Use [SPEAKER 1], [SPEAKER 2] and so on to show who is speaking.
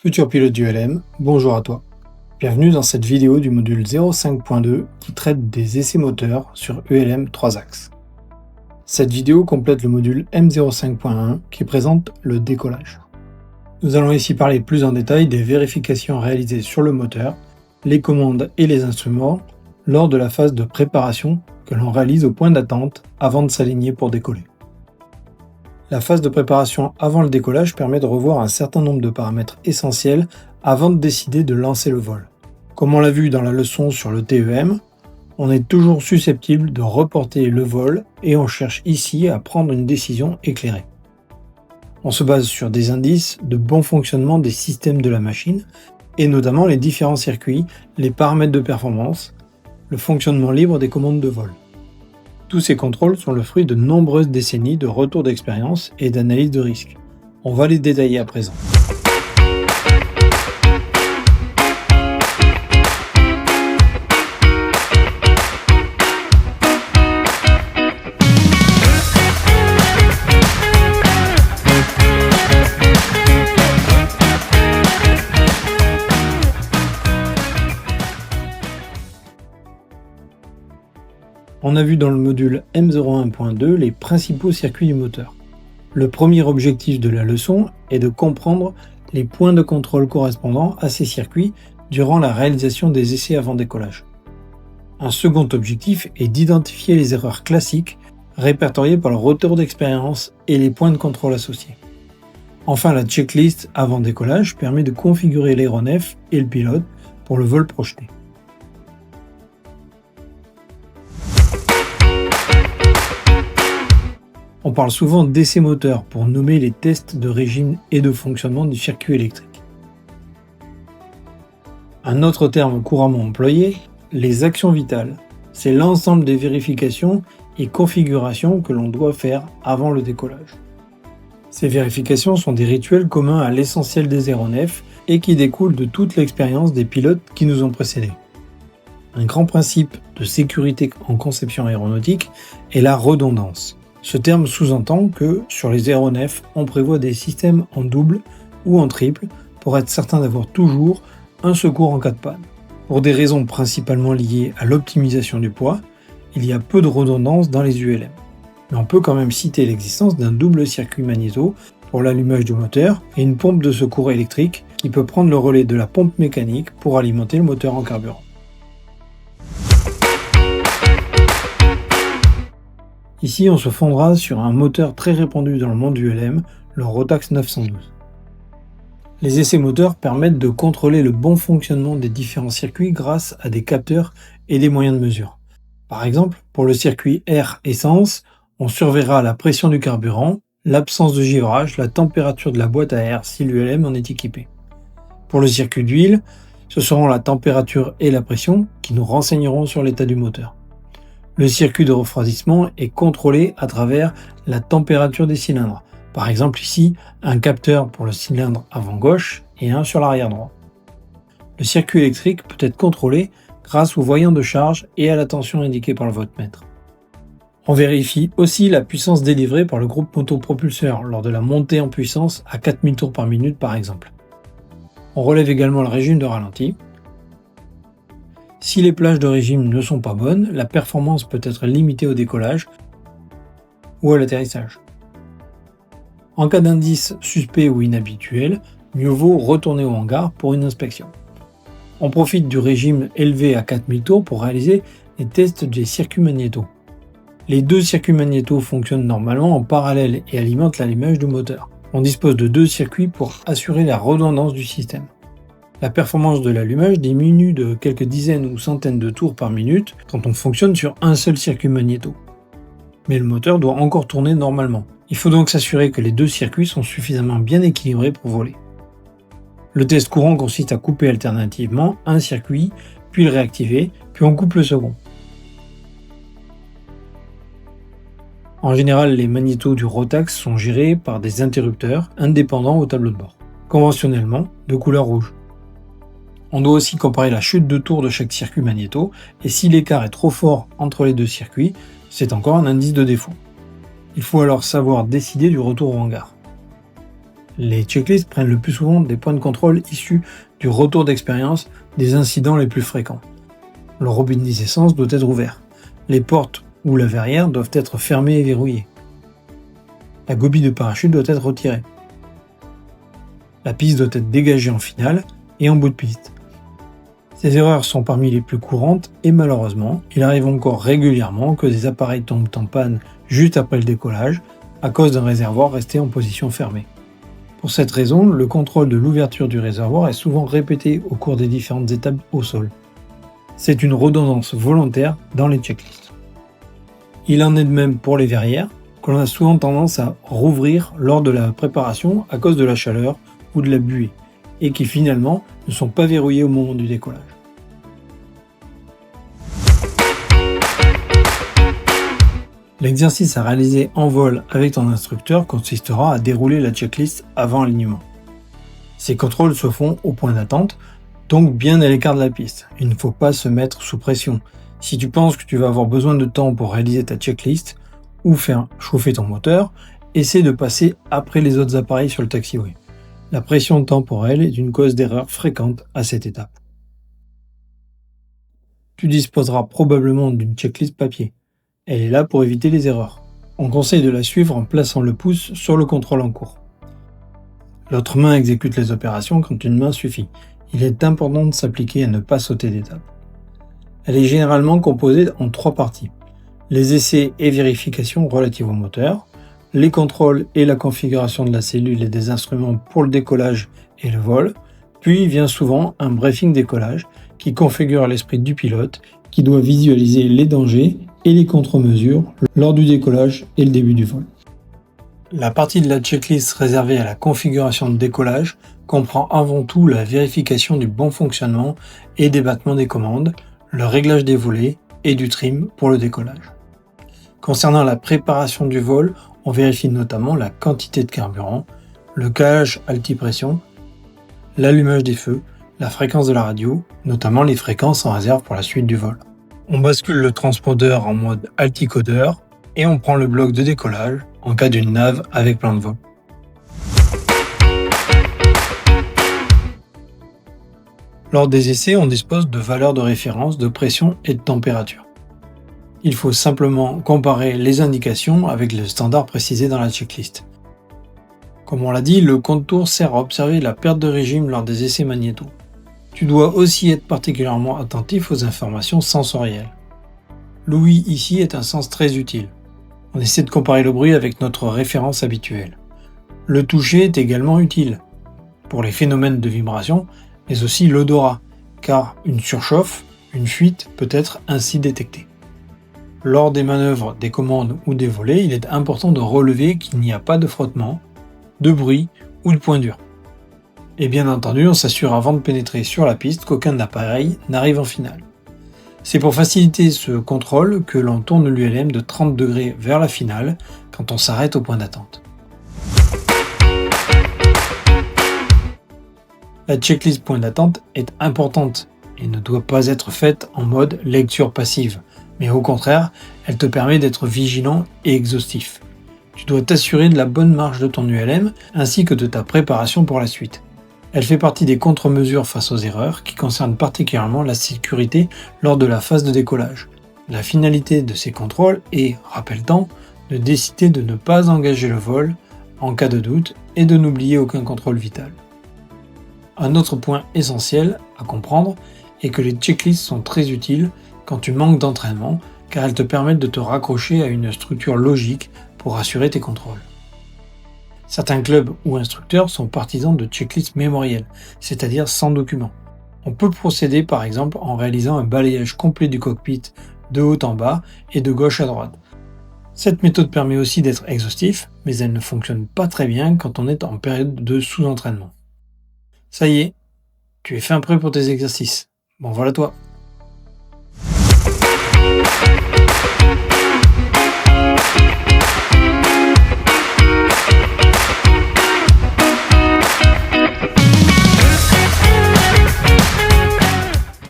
[SPEAKER 1] Futur pilote du LM, bonjour à toi. Bienvenue dans cette vidéo du module 05.2 qui traite des essais moteurs sur ULM 3 axes. Cette vidéo complète le module M05.1 qui présente le décollage. Nous allons ici parler plus en détail des vérifications réalisées sur le moteur, les commandes et les instruments lors de la phase de préparation que l'on réalise au point d'attente avant de s'aligner pour décoller. La phase de préparation avant le décollage permet de revoir un certain nombre de paramètres essentiels avant de décider de lancer le vol. Comme on l'a vu dans la leçon sur le TEM, on est toujours susceptible de reporter le vol et on cherche ici à prendre une décision éclairée. On se base sur des indices de bon fonctionnement des systèmes de la machine et notamment les différents circuits, les paramètres de performance, le fonctionnement libre des commandes de vol. Tous ces contrôles sont le fruit de nombreuses décennies de retours d'expérience et d'analyse de risque. On va les détailler à présent. On a vu dans le module M01.2 les principaux circuits du moteur. Le premier objectif de la leçon est de comprendre les points de contrôle correspondant à ces circuits durant la réalisation des essais avant décollage. Un second objectif est d'identifier les erreurs classiques répertoriées par le retour d'expérience et les points de contrôle associés. Enfin, la checklist avant décollage permet de configurer l'aéronef et le pilote pour le vol projeté. On parle souvent d'essais moteurs pour nommer les tests de régime et de fonctionnement du circuit électrique. Un autre terme couramment employé, les actions vitales, c'est l'ensemble des vérifications et configurations que l'on doit faire avant le décollage. Ces vérifications sont des rituels communs à l'essentiel des aéronefs et qui découlent de toute l'expérience des pilotes qui nous ont précédés. Un grand principe de sécurité en conception aéronautique est la redondance. Ce terme sous-entend que, sur les aéronefs, on prévoit des systèmes en double ou en triple pour être certain d'avoir toujours un secours en cas de panne. Pour des raisons principalement liées à l'optimisation du poids, il y a peu de redondance dans les ULM. Mais on peut quand même citer l'existence d'un double circuit magnéto pour l'allumage du moteur et une pompe de secours électrique qui peut prendre le relais de la pompe mécanique pour alimenter le moteur en carburant. Ici, on se fondera sur un moteur très répandu dans le monde du LM, le Rotax 912. Les essais moteurs permettent de contrôler le bon fonctionnement des différents circuits grâce à des capteurs et des moyens de mesure. Par exemple, pour le circuit air essence, on surveillera la pression du carburant, l'absence de givrage, la température de la boîte à air si l'ULM en est équipé. Pour le circuit d'huile, ce seront la température et la pression qui nous renseigneront sur l'état du moteur. Le circuit de refroidissement est contrôlé à travers la température des cylindres. Par exemple ici, un capteur pour le cylindre avant gauche et un sur l'arrière droit. Le circuit électrique peut être contrôlé grâce au voyant de charge et à la tension indiquée par le voltmètre. On vérifie aussi la puissance délivrée par le groupe motopropulseur lors de la montée en puissance à 4000 tours par minute par exemple. On relève également le régime de ralenti. Si les plages de régime ne sont pas bonnes, la performance peut être limitée au décollage ou à l'atterrissage. En cas d'indice suspect ou inhabituel, mieux vaut retourner au hangar pour une inspection. On profite du régime élevé à 4000 tours pour réaliser les tests des circuits magnéto. Les deux circuits magnéto fonctionnent normalement en parallèle et alimentent l'allumage du moteur. On dispose de deux circuits pour assurer la redondance du système. La performance de l'allumage diminue de quelques dizaines ou centaines de tours par minute quand on fonctionne sur un seul circuit magnéto. Mais le moteur doit encore tourner normalement. Il faut donc s'assurer que les deux circuits sont suffisamment bien équilibrés pour voler. Le test courant consiste à couper alternativement un circuit, puis le réactiver, puis on coupe le second. En général, les magnétos du Rotax sont gérés par des interrupteurs indépendants au tableau de bord, conventionnellement de couleur rouge. On doit aussi comparer la chute de tour de chaque circuit magnéto, et si l'écart est trop fort entre les deux circuits, c'est encore un indice de défaut. Il faut alors savoir décider du retour au hangar. Les checklists prennent le plus souvent des points de contrôle issus du retour d'expérience des incidents les plus fréquents. Le robinet d'essence doit être ouvert. Les portes ou la verrière doivent être fermées et verrouillées. La goupille de parachute doit être retirée. La piste doit être dégagée en finale et en bout de piste. Ces erreurs sont parmi les plus courantes et malheureusement, il arrive encore régulièrement que des appareils tombent en panne juste après le décollage à cause d'un réservoir resté en position fermée. Pour cette raison, le contrôle de l'ouverture du réservoir est souvent répété au cours des différentes étapes au sol. C'est une redondance volontaire dans les checklists. Il en est de même pour les verrières, que l'on a souvent tendance à rouvrir lors de la préparation à cause de la chaleur ou de la buée, et qui finalement ne sont pas verrouillées au moment du décollage. L'exercice à réaliser en vol avec ton instructeur consistera à dérouler la checklist avant alignement. Ces contrôles se font au point d'attente, donc bien à l'écart de la piste. Il ne faut pas se mettre sous pression. Si tu penses que tu vas avoir besoin de temps pour réaliser ta checklist ou faire chauffer ton moteur, essaie de passer après les autres appareils sur le taxiway. La pression temporelle est une cause d'erreur fréquente à cette étape. Tu disposeras probablement d'une checklist papier. Elle est là pour éviter les erreurs. On conseille de la suivre en plaçant le pouce sur le contrôle en cours. L'autre main exécute les opérations quand une main suffit. Il est important de s'appliquer à ne pas sauter d'étape. Elle est généralement composée en 3 parties. Les essais et vérifications relatives au moteur, les contrôles et la configuration de la cellule et des instruments pour le décollage et le vol, puis vient souvent un briefing décollage qui configure l'esprit du pilote qui doit visualiser les dangers et les contre-mesures lors du décollage et le début du vol. La partie de la checklist réservée à la configuration de décollage comprend avant tout la vérification du bon fonctionnement et des battements des commandes, le réglage des volets et du trim pour le décollage. Concernant la préparation du vol, on vérifie notamment la quantité de carburant, le calage altipression, l'allumage des feux, la fréquence de la radio, notamment les fréquences en réserve pour la suite du vol. On bascule le transpondeur en mode alticodeur et on prend le bloc de décollage en cas d'une nave avec plan de vol. Lors des essais, on dispose de valeurs de référence de pression et de température. Il faut simplement comparer les indications avec le standard précisé dans la checklist. Comme on l'a dit, le compte-tours sert à observer la perte de régime lors des essais magnéto. Tu dois aussi être particulièrement attentif aux informations sensorielles. L'ouïe ici est un sens très utile. On essaie de comparer le bruit avec notre référence habituelle. Le toucher est également utile pour les phénomènes de vibration, mais aussi l'odorat, car une surchauffe, une fuite peut être ainsi détectée. Lors des manœuvres, des commandes ou des volets, il est important de relever qu'il n'y a pas de frottement, de bruit ou de point dur. Et bien entendu, on s'assure avant de pénétrer sur la piste qu'aucun appareil n'arrive en finale. C'est pour faciliter ce contrôle que l'on tourne l'ULM de 30 degrés vers la finale quand on s'arrête au point d'attente. La checklist point d'attente est importante et ne doit pas être faite en mode lecture passive, mais au contraire, elle te permet d'être vigilant et exhaustif. Tu dois t'assurer de la bonne marche de ton ULM ainsi que de ta préparation pour la suite. Elle fait partie des contre-mesures face aux erreurs qui concernent particulièrement la sécurité lors de la phase de décollage. La finalité de ces contrôles est, rappelle-t-on, de décider de ne pas engager le vol en cas de doute et de n'oublier aucun contrôle vital. Un autre point essentiel à comprendre est que les checklists sont très utiles quand tu manques d'entraînement car elles te permettent de te raccrocher à une structure logique pour assurer tes contrôles. Certains clubs ou instructeurs sont partisans de checklists mémorielles, c'est-à-dire sans document. On peut procéder par exemple en réalisant un balayage complet du cockpit de haut en bas et de gauche à droite. Cette méthode permet aussi d'être exhaustif, mais elle ne fonctionne pas très bien quand on est en période de sous-entraînement. Ça y est, tu es fin prêt pour tes exercices. Bon voilà toi.